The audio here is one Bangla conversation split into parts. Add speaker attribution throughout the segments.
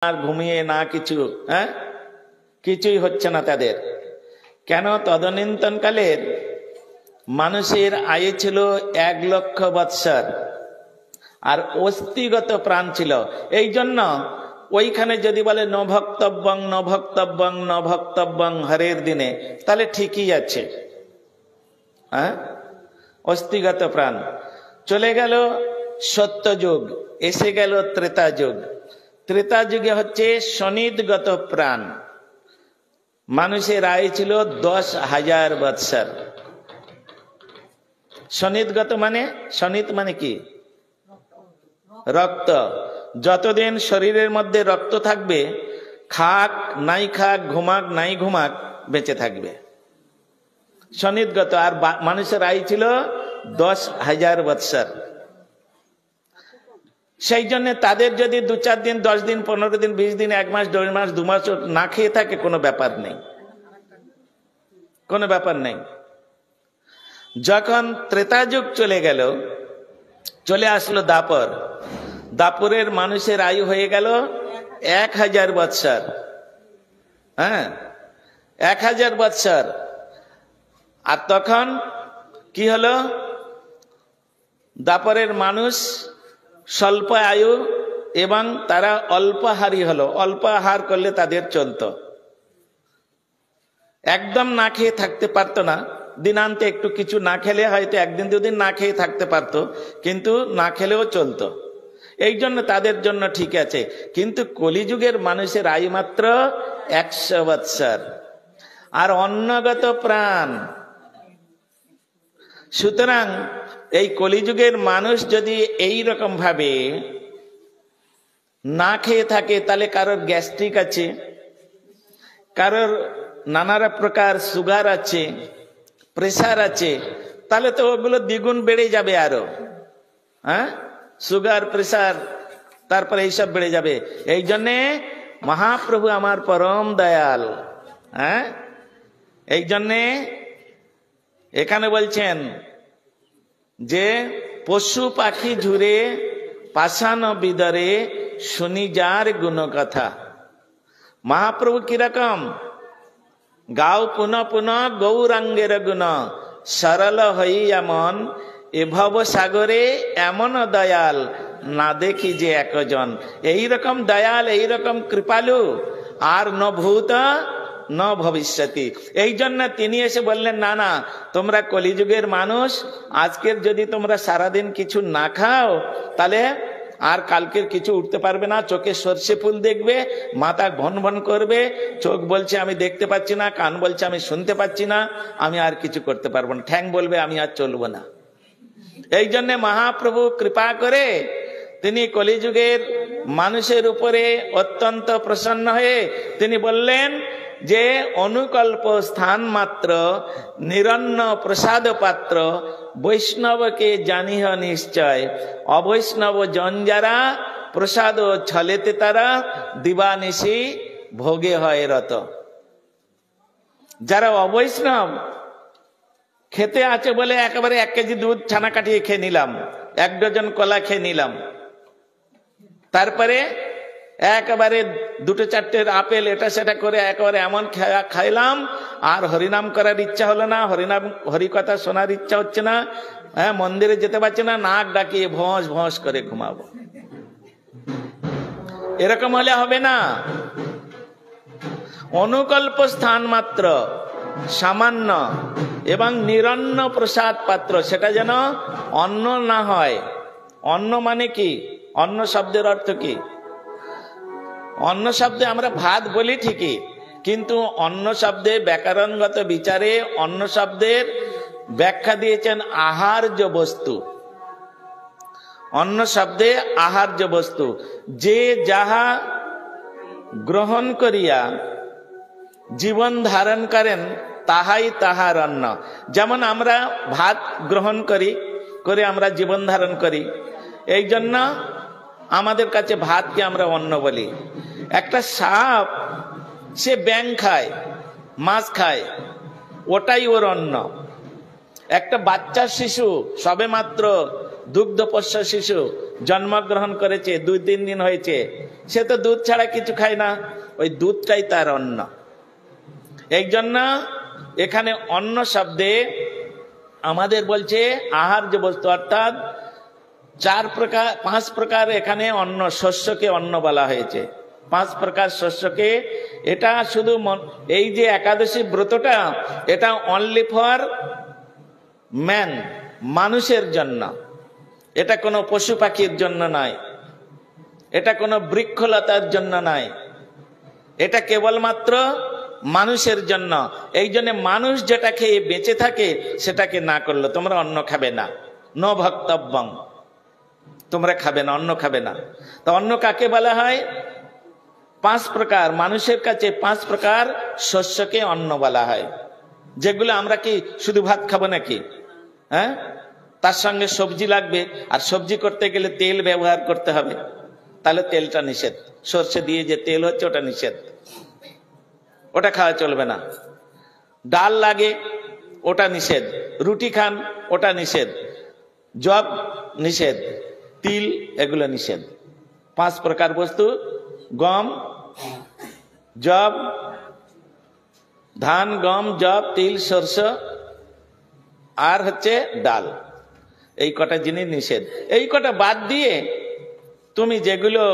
Speaker 1: আর ঘুমিয়ে না কিছু, কিছুই হচ্ছে না তাদের। কেন? তদনীন্তনকালের মানুষের আয়ু ছিল 1,00,000 বৎসর, আর অস্থিগত প্রাণ ছিল। এই জন্য ওইখানে যদি বলে ন ভক্তব্যং ন ভক্তব্যং ন ভক্তব্যং হরের দিনে, তাহলে ঠিকই আছে। অস্থিগত প্রাণ চলে গেল সত্যযুগ, এসে গেল ত্রেতা যুগ। ত্রেতা যুগে হচ্ছে শনিদগত প্রাণ। মানুষের আয়ু ছিল 10,000 বৎসর। শনিদগত মানে, শনিত মানে কি? রক্ত। যতদিন শরীরের মধ্যে রক্ত থাকবে, খাক নাই খাক, ঘুমাক নাই ঘুমাক, বেঁচে থাকবে। শনিদগত। আর মানুষের আয়ু ছিল 10,000 বৎসর। সেই জন্য তাদের যদি 2-4 দিন, 10 দিন, 15 দিন, 20 দিন, 1 মাস, 1.5 মাস, 2 মাস না খেয়ে থাকে, কোনো ব্যাপার নেই, কোনো ব্যাপার নেই। যখন ত্রেতা যুগ চলে গেল, চলে আসলো দাপর। দাপরের মানুষের আয়ু হয়ে গেল 1,000 বৎসর। 1,000 বৎসর। আর তখন কি হলো? দাপরের মানুষ স্বল্প আয়ু এবং তারা অল্পাহারী হলো। অল্প আহার করলে তাদের চলতো, একদম না খেয়ে থাকতে পারতো না। দিনান্তে একটু কিছু না খেলে হয়তো 1 দিন 2 দিন না খেয়ে থাকতে পারতো, কিন্তু না খেলেও চলতো। এই জন্য তাদের জন্য ঠিক আছে। কিন্তু কলিযুগের মানুষের আয়ু মাত্র 100 বৎসর, আর অন্নগত প্রাণ। সুতরাং এই কলিযুগের মানুষ যদি এই রকম ভাবে না খেয়ে থাকে, তাহলে কারোর গ্যাস্ট্রিক আছে, কারোর নানা প্রকার সুগার আছে, প্রেসার আছে, তাহলে তো ওগুলো দ্বিগুণ বেড়ে যাবে আরো। সুগার, প্রেসার, তারপরে এইসব বেড়ে যাবে। এই জন্যে মহাপ্রভু আমার পরম দয়াল, এই জন্যে এখানে বলছেন যে পশু পাখি ঝুরে পাষাণ বিদরে শুনি যার গুণ কথা। মহাপ্রভু কিরকম? গাও পুনঃ পুনঃ গৌরাঙ্গের গুণ, সরল হই এমন এভব সাগরে এমন দয়াল না দেখি যে একজন। এইরকম দয়াল, এইরকম কৃপালু আর ন ভূত ন ভবিষ্যতি। এই জন্য তিনি এসে বললেন, না না, তোমরা কলিযুগের মানুষ, আজকের যদি তোমরা সারাদিন কিছু না খাও, তাহলে আর কালকের কিছু উঠতে পারবে না। চোখে সর্ষে ফুল দেখবে, মাথা ভন ভন করবে, চোখ বলছে আমি দেখতে পাচ্ছি না, কান বলছে আমি শুনতে পাচ্ছি না, আমি আর কিছু করতে পারবো না, ঠ্যাং বলবে আমি আর চলবো না। এই জন্য মহাপ্রভু কৃপা করে তিনি কলিযুগের মানুষের উপরে অত্যন্ত প্রসন্ন হয়ে তিনি বললেন যে অনুকল্প স্থান মাত্র নিরন্ন প্রসাদ পাত্র, বৈষ্ণবকে জানিহ নিশ্চয়, অবৈষ্ণব জন যারা প্রসাদ ছলেতে তারা দিবানিশি ভোগে হয় রত। যারা অবৈষ্ণব, খেতে আছে বলে একেবারে 1 কেজি দুধ ছানা কাটিয়ে খেয়ে নিলাম, 1 ডজন কলা খেয়ে নিলাম, তারপরে একেবারে 2-4টে আপেল এটা সেটা করে একেবারে এমন খাইলাম, আর হরিনাম করার ইচ্ছা হলো না, হরিকথা শোনার ইচ্ছা হচ্ছে না, মন্দিরে যেতে পারছি না, নাক ডাকিয়ে ভস ভস করে ঘুমাবো। এরকম হলে হবে না। অনুকল্প স্থান মাত্র, সামান্য এবং নিরন্ন প্রসাদ পাত্র, সেটা যেন অন্ন না হয়। অন্ন মানে কি? অন্ন শব্দের অর্থ কি? অন্ন শব্দে আমরা ভাত বলি ঠিকই, কিন্তু অন্ন শব্দে ব্যাকরণগত বিচারে অন্ন শব্দের ব্যাখ্যা দিয়েছেন আহার্য বস্তু। অন্ন শব্দে আহার্য বস্তু, যে যাহা গ্রহণ করিয়া জীবন ধারণ করেন তাহাই তাহার অন্ন। যেমন আমরা ভাত গ্রহণ করে আমরা জীবন ধারণ করি, এই জন্য আমাদের কাছে ভাতকে আমরা অন্ন বলি। একটা সাপ সে ব্যাঙ খায়, মাছ খায়, ওটাই ওর অন্ন। একটা বাচ্চা শিশু, সবে মাত্র দুগ্ধপোষ্য শিশু, জন্মগ্রহণ করেছে, 2-3 দিন হয়েছে, সে তো দুধ ছাড়া কিছু খায় না, ওই দুধটাই তার অন্ন। এই জন্য এখানে অন্ন শব্দে আমাদের বলছে আহার্য বস্তু, অর্থাৎ 5 প্রকার এখানে অন্ন, শস্যকে অন্ন বলা হয়েছে। 5 প্রকার শস্যকে, এটা শুধু এই যে একাদশী ব্রতটা, এটা অনলি ফর ম্যান, মানুষের জন্য। এটা কোনো পশু পাখির জন্য নয়, এটা কোনো বৃক্ষলতার জন্য নয়, এটা কেবলমাত্র মানুষের জন্য। এই জন্য মানুষ যেটা খেয়ে বেঁচে থাকে সেটাকে না করলো তোমরা অন্ন খাবে না, ন ভক্তব্যং, তোমরা খাবে না, অন্ন খাবে না। তো অন্ন কাকে বলা হয়? 5 প্রকার, মানুষের কাছে 5 প্রকার শস্যকে অন্ন বলা হয়। যেগুলো আমরা কি শুধু ভাত খাবো নাকি? হ্যাঁ, তার সঙ্গে সবজি লাগবে, আর সবজি করতে গেলে তেল ব্যবহার করতে হবে, তাহলে তেলটা নিষেধ। সর্ষে দিয়ে যে তেল হচ্ছে ওটা নিষেধ, ওটা খাওয়া চলবে না। ডাল লাগে, ওটা নিষেধ। রুটি খান, ওটা নিষেধ। জব নিষেধ, তিল এগুলো নিষেধ। 5 প্রকার বস্তু, গম, জব, ধান, গম, জব, তিল, সরষে আর হচ্ছে ডাল, এই কটা জিনিস নিষেধ। এই কটা বাদ দিয়ে তুমি যেগুলো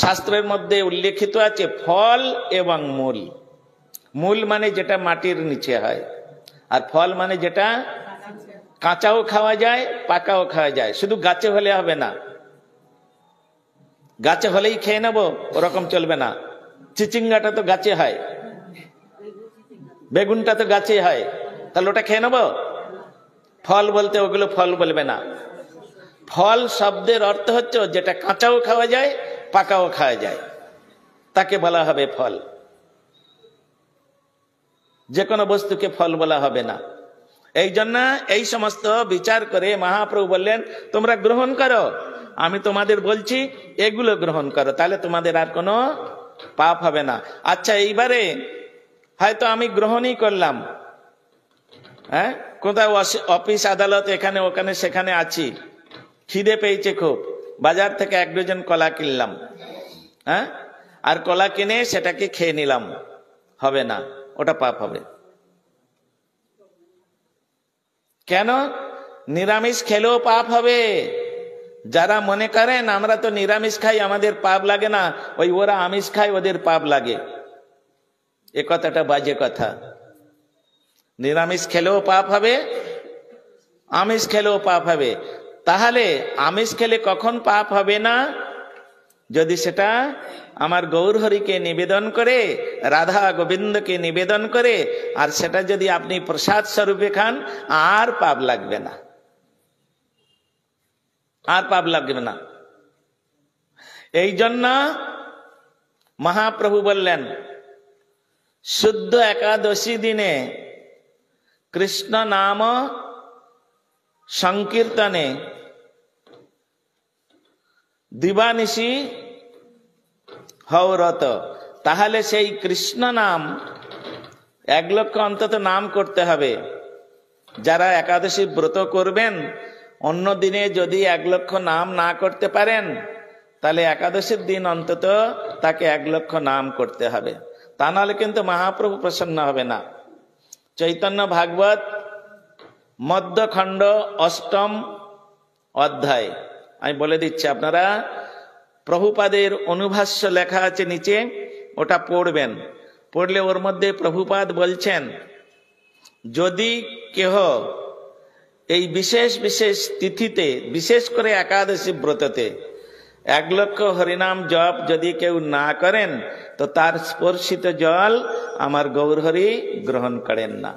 Speaker 1: শাস্ত্রের মধ্যে উল্লেখিত আছে, ফল এবং মূল। মূল মানে যেটা মাটির নিচে হয়, আর ফল মানে যেটা কাঁচাও খাওয়া যায়, পাকাও খাওয়া যায়। শুধু গাছে হলে হবে না, গাছে হলেই খেয়ে নেবো ওরকম চলবে না। চিচিঙ্গাটা তো গাছে হয়, বেগুনটা তো গাছে হয়, তাহলে ওটা খেয়ে নেবো? ফল বলতে ওগুলো ফল বলবে না। ফল শব্দের অর্থ হচ্ছে যেটা কাঁচাও খাওয়া যায়, পাকাও খাওয়া যায়, তাকে বলা হবে ফল। যে কোনো বস্তুকে ফল বলা হবে না। এই জন্য এই সমস্ত বিচার করে মহাপ্রভু বললেন তোমরা গ্রহণ করো, আমি তোমাদের বলছি এগুলো গ্রহণ করো, তাহলে তোমাদের আর কোনো পাপ হবে না। আচ্ছা, এইবারে হয়তো আমি গ্রহণই করলাম, হ্যাঁ, কোথাও অফিস আদালত এখানে ওখানে সেখানে আছি, খিদে পেয়েছে খুব, বাজার থেকে 1 ডজন কলা কিনলাম, হ্যাঁ, আর কলা কিনে সেটাকে খেয়ে নিলাম, হবে না, ওটা পাপ হবে। কেন? নিরামিষ খেলেও পাপ হবে। যারা মনে করেন আমরা তো নিরামিষ খাই আমাদের পাপ লাগে না, ওই ওরা আমিষ খায় ওদের পাপ লাগে, এ কথাটা বাজে কথা। নিরামিষ খেলেও পাপ হবে, আমিষ খেলেও পাপ হবে। তাহলে আমিষ খেলে কখন পাপ হবে না? যদি সেটা আমার গৌরহরিকে নিবেদন করে, রাধা গোবিন্দকে নিবেদন করে, আর সেটা যদি আপনি প্রসাদ স্বরূপে খান, আর পাপ লাগবে না, আর পাপ লাগবে না। এই জন্য মহাপ্রভু বললেন শুদ্ধ একাদশী দিনে কৃষ্ণ নাম সংকীর্তনে দিবানিশি হওরত। তাহলে সেই কৃষ্ণ নাম 1 লক্ষ অন্তত নাম করতে হবে। যারা একাদশী ব্রত করবেন, অন্য দিনে যদি 1 লক্ষ নাম না করতে পারেন, তাহলে একাদশীর দিন অন্তত তাকে 1 লক্ষ নাম করতে হবে, তা নাহলে কিন্তু মহাপ্রভু প্রসন্ন হবে না। চৈতন্য ভাগবত মধ্যখণ্ড 8ম অধ্যায়, আমি বলে দিচ্ছি, আপনারা প্রভুপাদের অনুভাষ্য লেখা আছে নিচে, ওটা পড়বেন। পড়লে ওর মধ্যে প্রভুপাদ বলছেন যদি কেহ এই বিশেষ বিশেষ তিথিতে, বিশেষ করে একাদশী ব্রততে 1 লক্ষ হরিনাম জপ যদি কেউ না করেন, তো তার স্পর্শিত জল আমার গৌরহরি গ্রহণ করেন না।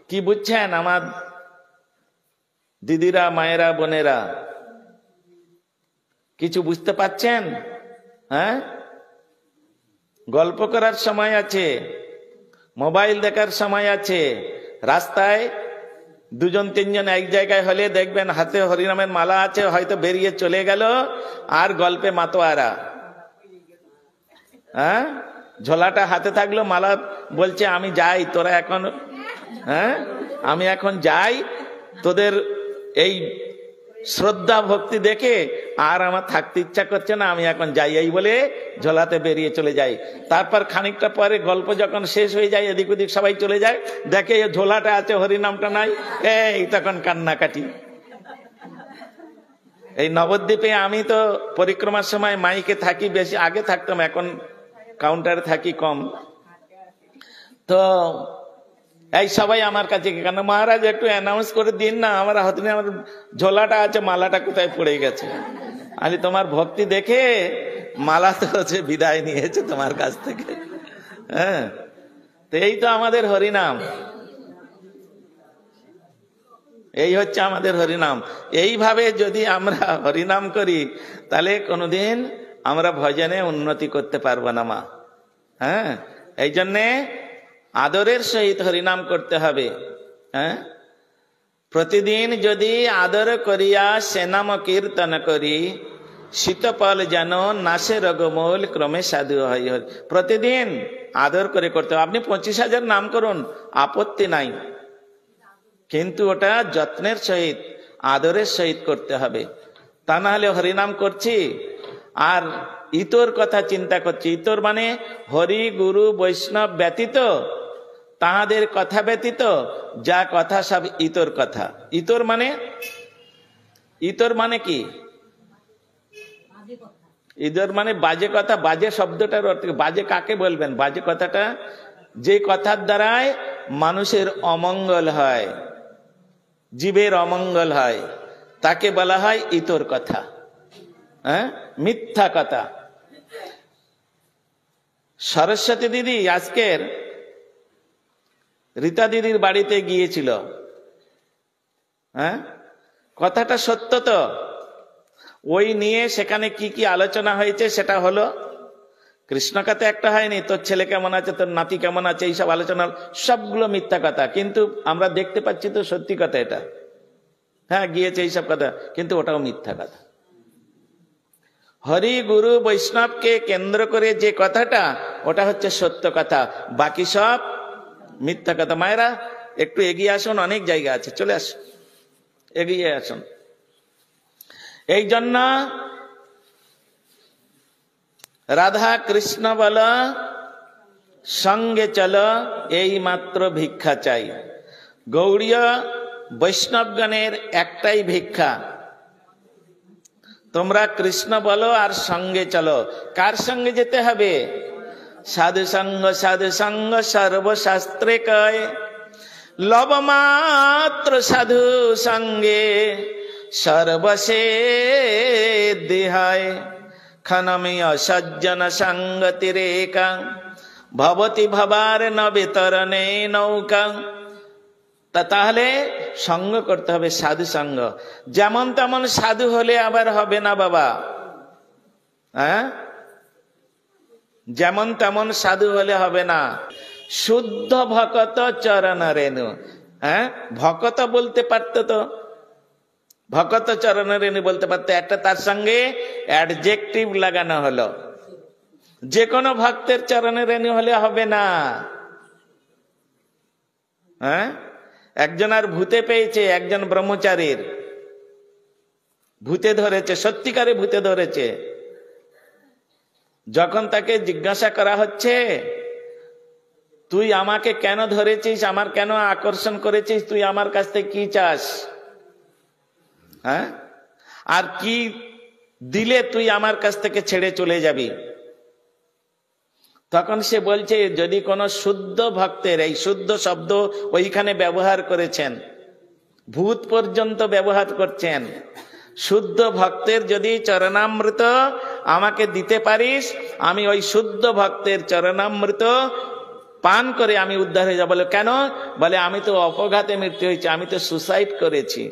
Speaker 1: কি বুঝছেন আমার দিদিরা, মায়েরা, বোনেরা? কিছু বুঝতে পাচ্ছেন? হ্যাঁ, গল্প করার সময় আছে, মোবাইল দেখার সময় আছে, রাস্তায় 2-3 জন এক জায়গায় হলে দেখবেন হাতে হরিনামের মালা আছে, হয়তো বেরিয়ে চলে গেল, আর গল্পে মাতোয়ারা, হ্যাঁ, ঝোলাটা হাতে থাকলো, মালা বলছে আমি যাই, তোরা এখন, হ্যাঁ, আমি এখন যাই, তোদের এই শ্রদ্ধা ভক্তি দেখে আর আমার থাকতে ইচ্ছা করছে না, আমি এখন যাই, এই বলে ঝোলাতে বেরিয়ে চলে যাই। তারপর খানিকটা পরে গল্প যখন শেষ হয়ে যায়, এদিক ওদিক সবাই চলে যায়, দেখে ঝোলাটা আছে, হরিনামটা নাই, এই তখন কান্নাকাটি। এই নবদ্বীপে আমি তো পরিক্রমার সময় মাইকে থাকি বেশি, আগে থাকতাম, এখন কাউন্টারে থাকি কম। তো এই সবাই আমার কাছে, কেন মহারাজ একটু অ্যানাউন্স করে দিন না, আমার হাতে আমার ঝোলাটা আছে, মালাটা কোথায় পড়ে গেছে। আমি তোমার ভক্তি দেখে মালা তো হচ্ছে বিদায় নিয়েছে তোমার কাছ থেকে। হ্যাঁ, তো এই তো আমাদের হরিনাম, এই হচ্ছে আমাদের হরিনাম। এইভাবে যদি আমরা হরিনাম করি তাহলে কোনোদিন আমরা ভজনে উন্নতি করতে পারবো না মা। হ্যাঁ, এই জন্যে আদরের সহিত হরিনাম করতে হবে। হ্যাঁ, প্রতিদিন যদি আদর করিয়া সে নাম কীর্তন করি, শীতপল যেন নাশে রগমূল ক্রমে সাধু হয়। প্রতিদিন আদর করে করতে হবে। আপনি 25,000 নাম করুন, আপত্তি নাই, কিন্তু ওটা যত্নের সহিত আদরের সহিত করতে হবে। তা না হলে হরিনাম করছি আর ইতর কথা চিন্তা করছি। ইতর মানে হরি গুরু বৈষ্ণব ব্যতীত, তাহাদের কথা ব্যতীত যা কথা সব ইতর কথা। ইতর মানে কি? ইতর মানে বাজে কথা। বাজে শব্দটার অর্থ, বাজে কাকে বলবেন? বাজে কথাটা যে কথার দ্বারায় মানুষের অমঙ্গল হয়, জীবের অমঙ্গল হয়, তাকে বলা হয় ইতর কথা। হ্যাঁ, মিথ্যা কথা। সরস্বতী দিদি আজকের রীতা দিদির বাড়িতে গিয়েছিল। হ্যাঁ, কথাটা সত্য তো। ওই নিয়ে সেখানে কি কি আলোচনা হয়েছে সেটা হলো, কৃষ্ণ কথা একটা হয়নি, তোর ছেলে কেমন আছে, তোর নাতি কেমন আছে, এইসব আলোচনা সবগুলো মিথ্যা কথা। কিন্তু আমরা দেখতে পাচ্ছি তো সত্যি কথা এটা। হ্যাঁ, গিয়েছে এইসব কথা, কিন্তু ওটাও মিথ্যা কথা। হরি গুরু বৈষ্ণবকে কেন্দ্র করে যে কথাটা, ওটা হচ্ছে সত্য কথা, বাকি সব মিথ্যা কথা। মায়েরা একটু এগিয়ে আসুন, অনেক জায়গা আছে, চলে আসুন, এগিয়ে আসুন। এই জন্য রাধা কৃষ্ণ বল সঙ্গে চলো, এই মাত্র ভিক্ষা চাই। গৌড়ীয় বৈষ্ণবগণের একটাই ভিক্ষা, তোমরা কৃষ্ণ বলো আর সঙ্গে চলো। কার সঙ্গে যেতে হবে? সাধু সঙ্গ সর্বশাস্ত্রে কয়, লবমাত্র সাধু সঙ্গে সর্বসে দেহায়। ক্ষণমীয় সজ্জন সঙ্গতিরেকা ভবতি ভবার নবে তরণে নৌকা। তাহলে সঙ্গ করতে হবে, সাধু সঙ্গ। যেমন তেমন সাধু হলে আবার হবে না বাবা। হ্যাঁ, যেমন তেমন সাধু হলে হবে না। শুদ্ধ ভকত চরণ রেণু। হ্যাঁ, ভকত বলতে পারতো তো, ভকত চরণ রেণু বলতে পারতো, একটা তার সঙ্গে অ্যাডজেক্টিভ লাগানো হলো। যে কোনো ভক্তের চরণে রেণু হলে হবে না। হ্যাঁ, একজন আর ভূতে পেয়েছে, একজন ব্রহ্মচারীর ভূতে ধরেছে, সত্যিকারে ভূতে ধরেছে। যখন তাকে জিজ্ঞাসা করা হচ্ছে, তুই আমাকে কেন ধরেছিস, আমার কেন আকর্ষণ করেছিস, তুই আমার কাছ থেকে কি চাস? হ্যাঁ, আর কি দিলে তুই আমার কাছ থেকে ছেড়ে চলে যাবি? তখন সে বলছে, যদি কোনো শুদ্ধ ভক্তের, এই শুদ্ধ শব্দ ওইখানে ব্যবহার করেছেন, ভূত পর্যন্ত ব্যবহার করছেন, শুদ্ধ ভক্তের যদি চরণামৃত আমাকে দিতে পারিস, আমি ওই শুদ্ধ ভক্তের চরণামৃত পান করে আমি উদ্ধার হয়ে যাব। বলে কেন? বলে আমি তো অপঘাতে মৃত্যু হয়েছে, আমি তো সুসাইড করেছি,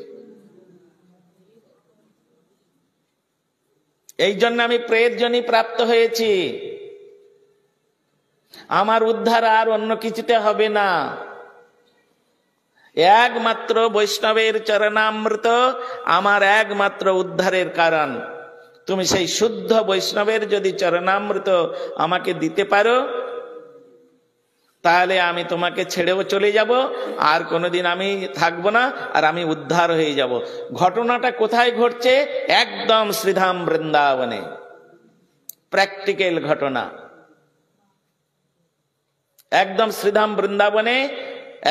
Speaker 1: এই জন্য আমি প্রেতজনি প্রাপ্ত হয়েছি, আমার উদ্ধার আর অন্য কিছুতে হবে না। একমাত্র বৈষ্ণবের চরণামৃত আমার একমাত্র উদ্ধারের কারণ। তুমি সেই শুদ্ধ বৈষ্ণবের যদি চরণামৃত আমাকে দিতে পারো, তাহলে আমি তোমাকে ছেড়েও চলে যাব, আর কোনোদিন আমি থাকবো না, আর আমি উদ্ধার হয়ে যাব। ঘটনাটা কোথায় ঘটছে? একদম শ্রীধাম বৃন্দাবনে, প্র্যাকটিক্যাল ঘটনা। একদম শ্রীধাম বৃন্দাবনে,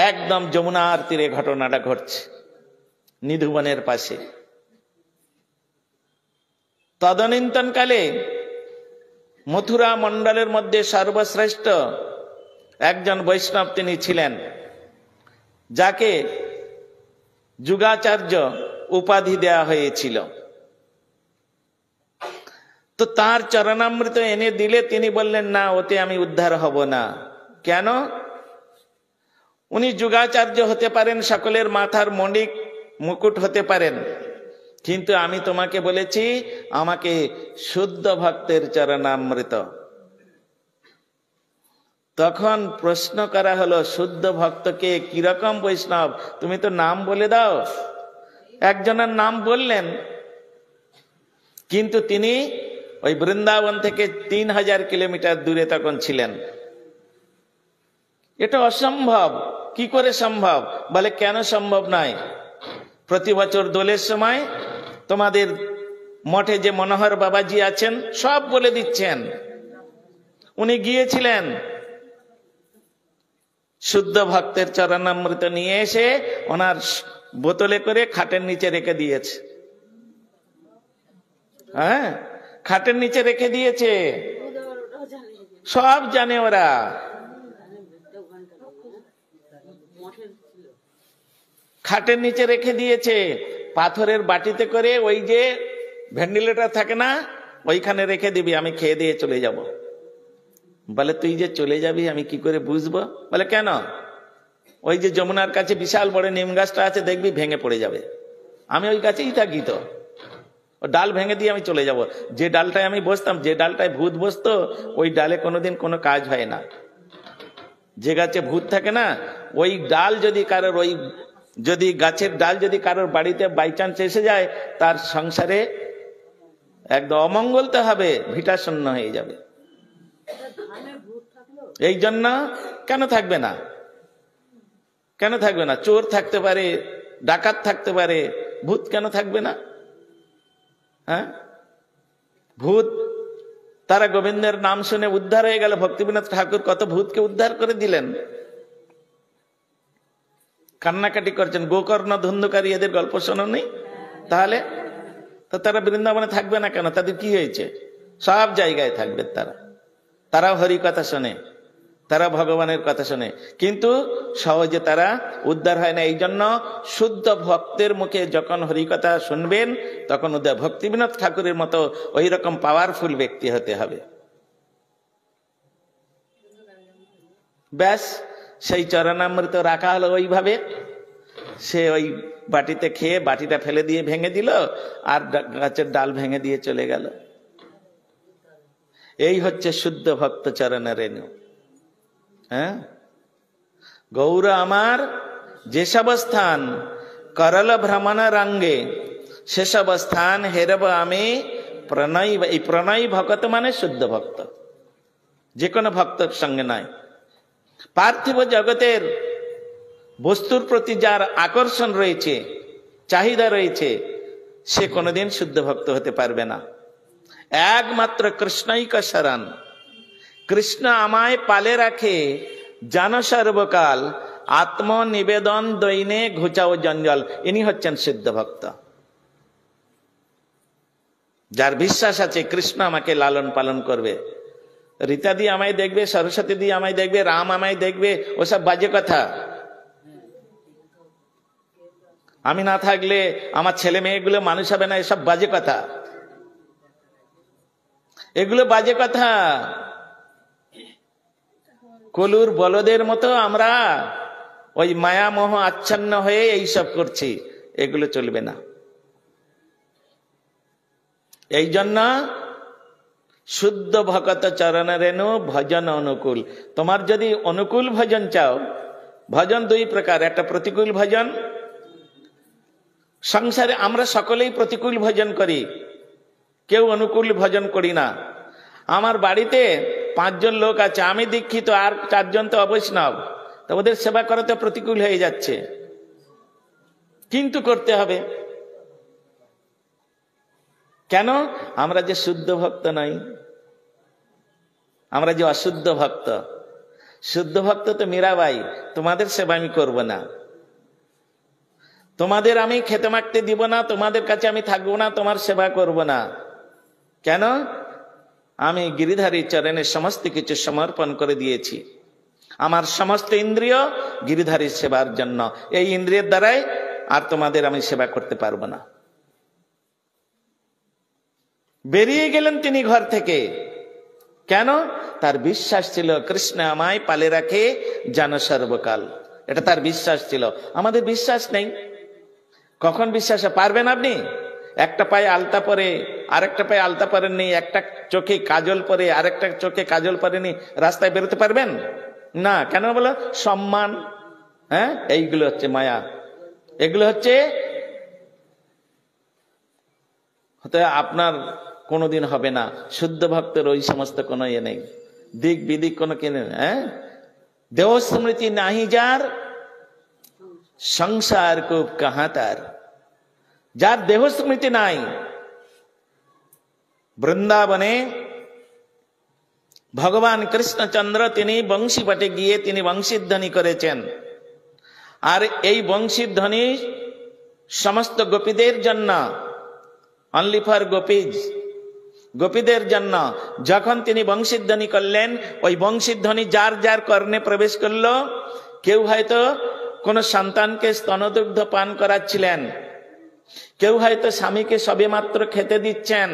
Speaker 1: একদম যমুনার তীরে ঘটনাটা ঘটছে, নিধুবনের পাশে। তদনীন্তনকালে মথুরা মণ্ডলের মধ্যে সর্বশ্রেষ্ঠ একজন বৈষ্ণব তিনি ছিলেন, যাকে যুগাচার্য উপাধি দেয়া হয়েছিল। তো তার চরণামৃত এনে দিলে তিনি বললেন, না, ওতে আমি উদ্ধার হব না। কেন? উনি যুগাচার্য হতে পারেন, সকলের মাথার মণিক মুকুট হতে পারেন, কিন্তু আমি তোমাকে বলেছি আমাকে শুদ্ধ ভক্তের চরণামৃত। তখন প্রশ্ন করা হলো, শুদ্ধ ভক্তকে কিরকম বৈষ্ণব? তুমি তো নাম বলে দাও। একজনের নাম বললেন, কিন্তু তিনি ওই বৃন্দাবন থেকে 3000 কিলোমিটার দূরে তখন ছিলেন। এটা অসম্ভব। কি করে সম্ভব? বলে, কেন সম্ভব নয়? প্রতি বছর দোলের সময় তোমাদের মঠে যে মনোহর বাবাজি আছেন, সব বলে দিচ্ছেন। উনি গিয়েছিলেন, শুদ্ধ ভক্তের চরণামৃত নিয়ে এসে ওনার বোতলে করে খাটের নিচে রেখে দিয়েছে। হ্যাঁ, খাটের নিচে রেখে দিয়েছে, সব জানে ওরা। খাটের নিচে রেখে দিয়েছে, পাথরের বাটিতে করে, ওই যে ভেন্টিলেটর থাকে না, ওইখানে রেখে দিবি, আমি খেয়ে দিয়ে চলে যাব। বলে, তুই যে চলে যাবি আমি কি করে বুঝবো? বলে, কেন? ওই যে যমুনার কাছে বিশাল বড় নিম গাছটা আছে, দেখবি ভেঙে পড়ে যাবে, আমি ওই গাছেই থাকি, তো ও ডাল ভেঙে দিয়ে আমি চলে যাব। যে ডালটায় আমি বসতাম, যে ডালটায় ভূত বসতো, ওই ডালে কোনোদিন কোনো কাজ হয় না। যে গাছে ভূত থাকে না, ওই ডাল যদি কারোর, ওই যদি গাছের ডাল যদি কারোর বাড়িতে বাই চান্স এসে যায়, তার সংসারে একদম অমঙ্গল তো হবে, ভিটাশূন্য হয়ে যাবে। এই জন্য কেন থাকবে না? কেন থাকবে না? চোর থাকতে পারে, ডাকাত থাকতে পারে, ভূত কেন থাকবে না? হ্যাঁ, ভূত, তারা গোবিন্দের নাম শুনে উদ্ধার হয়ে গেল। ভক্তিবিনোদ ঠাকুর কত ভূতকে উদ্ধার করে দিলেন। কান্নাকাটি করছেন, গোকর্ণ ধুন্ধুকারী, এদের গল্প শোনো নেই? তাহলে তো তারা বৃন্দাবনে থাকবে না কেন? তাদের কি হয়েছে? সব জায়গায় থাকবে তারা। তারাও হরি কথা শোনে, তারা ভগবানের কথা শোনে, কিন্তু সহজে তারা উদ্ধার হয় না। এই জন্য শুদ্ধ ভক্তের মুখে যখন হরিকথা শুনবেন, তখন উদ্ধার। ভক্তিবিনোদ ঠাকুরের মতো ওই রকম পাওয়ারফুল ব্যক্তি হতে হবে। ব্যাস, সেই চরণামৃত রাখা হলো ওইভাবে। সে ওই বাটিতে খেয়ে বাটিটা ফেলে দিয়ে ভেঙে দিল, আর গাছের ডাল ভেঙে দিয়ে চলে গেল। এই হচ্ছে শুদ্ধ ভক্ত চরণের রেণু। হ্যাঁ, গৌর আমার যেসব স্থান করল ভ্রমণ রঙ্গে, সেসব স্থান হেরব আমি প্রণয়। এই প্রণয় ভক্ত মানে শুদ্ধ ভক্ত, যে কোনো ভক্তের সঙ্গে নয়। পার্থিব জগতের বস্তুর প্রতি যার আকর্ষণ রয়েছে, চাহিদা রয়েছে, সে কোনোদিন শুদ্ধ ভক্ত হতে পারবে না। একমাত্র কৃষ্ণৈক শরণ, কৃষ্ণ আমায় পালে রাখে জান সর্বকাল, আত্মনিবেদন দৈনে ঘুচাও জঞ্জল। ইনি হচ্ছেন সিদ্ধ ভক্ত, যার বিশ্বাস আছে কৃষ্ণ আমাকে লালন পালন করবে। রীতা দি আমায় দেখবে, সরস্বতী দি আমায় দেখবে, রাম আমায় দেখবে, ওসব বাজে কথা। আমি না থাকলে আমার ছেলে মেয়েগুলো মানুষ হবে না, এসব বাজে কথা, এগুলো বাজে কথা। কলুর বলদের মতো আমরা ওই মায়া মোহ আচ্ছন্ন হয়ে এইসব করছি, এগুলো চলবে না। এই জন্য শুদ্ধ ভকত চরণ রেণু ভজন অনুকূল। তোমার যদি অনুকূল ভজন চাও, ভজন দুই প্রকার, একটা প্রতিকূল ভজন। সংসারে আমরা সকলেই প্রতিকূল ভজন করি, কেউ অনুকূল ভজন করি না। আমার বাড়িতে 5 জন লোক আছে, আমি দীক্ষিত, আর 4 জন তো অবৈষ্ণব, তো ওদের সেবা করাতে প্রতিকূল হয়ে যাচ্ছে, কিন্তু করতে হবে। কেন? আমরা যে শুদ্ধ ভক্ত নই, আমরা যে অশুদ্ধ ভক্ত। শুদ্ধ ভক্ত তো মীরাবাই, তোমাদের সেবা আমি করব না, তোমাদের আমি খেতে মাখতে দিব না, তোমাদের কাছে আমি থাকবো না, তোমার সেবা করব না। কেন? আমি গিরিধারী চরণে সমস্ত কিছু সমর্পণ করে দিয়েছি। আমার সমস্ত ইন্দ্রিয় গিরিধারীর সেবার জন্য, এই ইন্দ্রিয়ের দ্বারাই আর তোমাদের আমি সেবা করতে পারবো না। বেরিয়ে গেলেন তিনি ঘর থেকে। কেন? তার বিশ্বাস ছিল কৃষ্ণ আমায় পালে রাখে যেন সর্বকাল, এটা তার বিশ্বাস ছিল। আমাদের বিশ্বাস নেই। কখন বিশ্বাস পারবেন আপনি? একটা পায়ে আলতা পরে আরেকটা পায়ে আলতা পরেননি, একটা চোখে কাজল পরে আরেকটা চোখে কাজল পরেনি, রাস্তায় বেরোতে পারবেন না। কেন? বলো সম্মান। হ্যাঁ, এইগুলো হচ্ছে মায়া, এগুলো হচ্ছে আপনার কোনোদিন হবে না। শুদ্ধ ভক্তের ওই সমস্ত কোনো ইয়ে নেই, দিক বিদিক কোনো কিনে। হ্যাঁ, দেহ স্মৃতি নাহি যার, সংসার কূপ কাহা তার। যার দেহ স্মৃতি নাই, বৃন্দাবনে ভগবান কৃষ্ণচন্দ্র তিনি বংশীপাটে গিয়ে তিনি বংশীধ্বনি করেছেন। আর এই বংশীধ্বনি সমস্ত গোপীদের জন্য, অনলি ফর গোপীজ, গোপীদের জন্য। যখন তিনি বংশীধ্বনি করলেন, ওই বংশীধ্বনি যার যার কর্ণে প্রবেশ করলো। কেউ হয়তো কোন সন্তানকে স্তনদুগ্ধ পান করাচ্ছিলেন, কেউ হয়তো স্বামীকে সবে মাত্র খেতে দিচ্ছেন,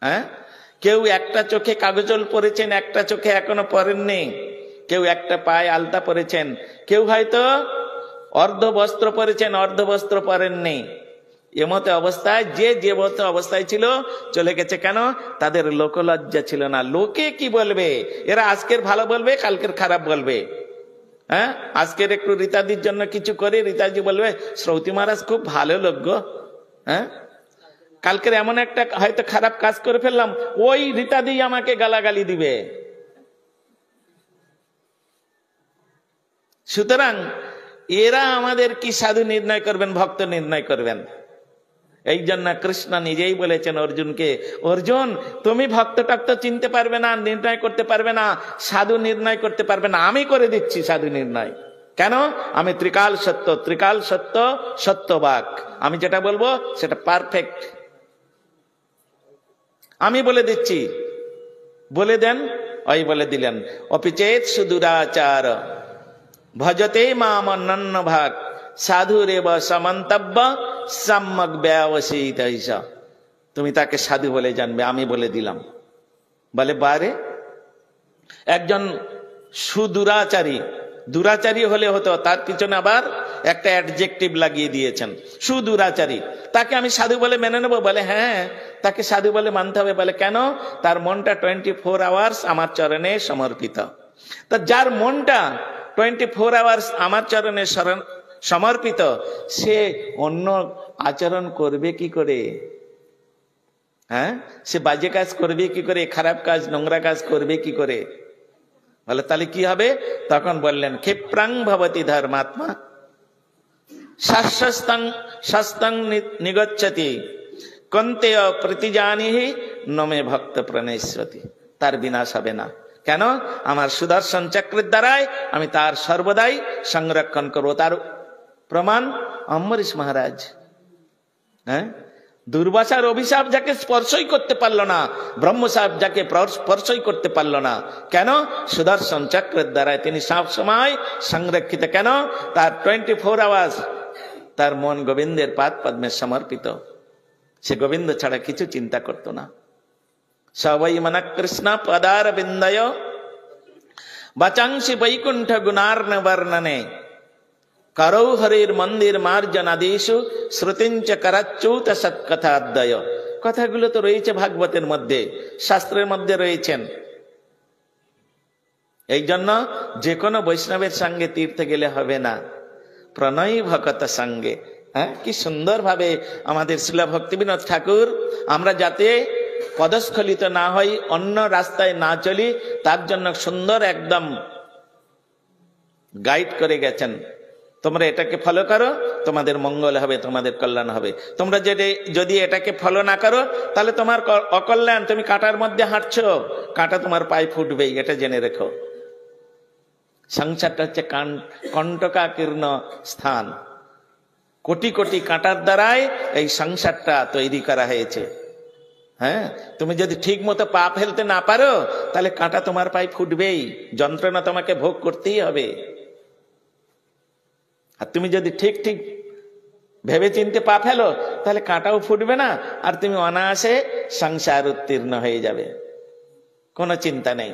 Speaker 1: হ্যাঁ, কেউ একটা চোখে কাগজল পরেছেন, একটা চোখে এখনো পরেননি, কেউ একটা পায়ে আলতা পরেছেন, কেউ হয়তো অর্ধ বস্ত্র পরেছেন, অর্ধ বস্ত্র পরেননি। এমতো অবস্থায় যে মতো অবস্থায় ছিল চলে গেছে। কেন? তাদের লোকলজ্জা ছিল না। লোকে কি বলবে? এরা আজকের ভালো বলবে, কালকের খারাপ বলবে। হ্যাঁ, আজকের একটু রীতাদির জন্য কিছু করে, রীতাজি বলবে শ্রৌতি মহারাজ খুব ভালো লোক গো। হ্যাঁ, কালকের এমন একটা হয়তো খারাপ কাজ করে ফেললাম, ওই রীতাদি আমাকে গালাগালি দিবে। সুতরাং এরা আমাদের কি সাধু নির্ণয় করবেন, ভক্ত নির্ণয় করবেন? এই জন্য কৃষ্ণ নিজেই বলেছেন অর্জুনকে, অর্জুন তুমি ভক্ত টক্ত চিনতে পারবে না, নির্ণয় করতে পারবে না, সাধু নির্ণয় করতে পারবে না, আমি করে দিচ্ছি সাধু নির্ণয়। কেন? আমি ত্রিকাল সত্য, ত্রিকাল সত্য, সত্যবাক। আমি যেটা বলবো সেটা পারফেক্ট, আমি বলে দিচ্ছি। বলে দেন, ওই বলে দিলেন, অপিচেত সুদুরাচার ভজতে মাম অনন্য ভাগ সাধুরেব সমন্তব্য সম্যক ব্যবসিত। তুমি তাকে সাধু বলে জানবে, আমি বলে দিলাম। বলে বারে, একজন সুদুরাচারী, দুরাচারী হলে হতো, তার পিছনে আবার একটা অ্যাডজেক্টিভ লাগিয়ে দিয়েছেন, সুদুরাচারী। তাকে আমি সাধু বলে মেনে নেবো? বলে হ্যাঁ, তাকে সাধু বলে মানতে হবে। বলে কেন? তার মনটা 24 আওয়ার্স আমার চরণে সমর্পিত। তা যার মনটা 24 আওয়ার্স আমার চরণে সমর্পিত, সে অন্য আচরণ করবে কি করে? হ্যাঁ, সে বাজে কাজ করবে কি করে? খারাপ কাজ, নোংরা কাজ করবে কি করে? বলে তাহলে কি হবে? তখন বললেন, ক্ষিপ্রাং ভবতি ধর্মাত্মা শাস্ত্রং নিগচ্ছতি কন্তে প্রতিজানিহি নমে ভক্ত প্রণেশ্বতি। তার বিনাশ হবে না। কেন? আমার সুদর্শন চক্রের দ্বারাই আমি তার সর্বদাই সংরক্ষণ করবো। তার প্রমাণ অম্বরীশ মহারাজ। হ্যাঁ, দুর্বাসার অভিশাপ যাকে স্পর্শই করতে পারলো না, ব্রহ্মসাপ যাকে স্পর্শই করতে পারলো না, কেন? সুদর্শন চক্রের দ্বারাই তিনি সব সময় সংরক্ষিত। কেন? তার 24 আওয়ার্স তার মন গোবিন্দের পাদ পদ্মে সমর্পিত। সে গোবিন্দ ছাড়া কিছু চিন্তা করত না। সবই মন কৃষ্ণ পদার বিন্দয় বাচাংসি বৈকুণ্ঠ গুণার্ণ বর্ণনে করৌ হরির মন্দির মার্জনাদিষু শ্রুতিঞ্চ করাচ্যুত সৎকথাদ্বয়। কথাগুলো তো রয়েছে ভাগবতের মধ্যে, শাস্ত্রের মধ্যে রয়েছেন। এই জন্য যে কোনো বৈষ্ণবের সঙ্গে তীর্থে গেলে হবে না, প্রণয় ভকত সঙ্গে। হ্যাঁ, কি সুন্দর ভাবে আমাদের শ্রীল ভক্তিবিনোদ ঠাকুর, আমরা যাতে পদস্খলিত না হই, অন্য রাস্তায় না চলি, তার জন্য সুন্দর একদম গাইড করে গেছেন। তোমরা এটাকে ফলো করো, তোমাদের মঙ্গল হবে, তোমাদের কল্যাণ হবে। তোমরা যদি এটাকে ফলো না করো তাহলে তোমার অকল্যাণ। তুমি কাঁটার মধ্যে হাঁটছো, কাঁটা তোমার পায়ে ফুটবেই, এটা জেনে রেখো। সংসারটা হচ্ছে কণ্টকাকীর্ণ স্থান। কোটি কোটি কাঁটার দ্বারাই এই সংসারটা তৈরি করা হয়েছে। হ্যাঁ, তুমি যদি ঠিক মতো পা ফেলতে না পারো তাহলে কাঁটা তোমার পায়ে ফুটবেই, যন্ত্রণা তোমাকে ভোগ করতেই হবে। আর তুমি যদি ঠিক ঠিক ভেবে চিনতে পা ফেলো তাহলে কাঁটাও ফুটবে না, আর তুমি অনায়াসে সংসার উত্তীর্ণ হয়ে যাবে, কোনো চিন্তা নেই।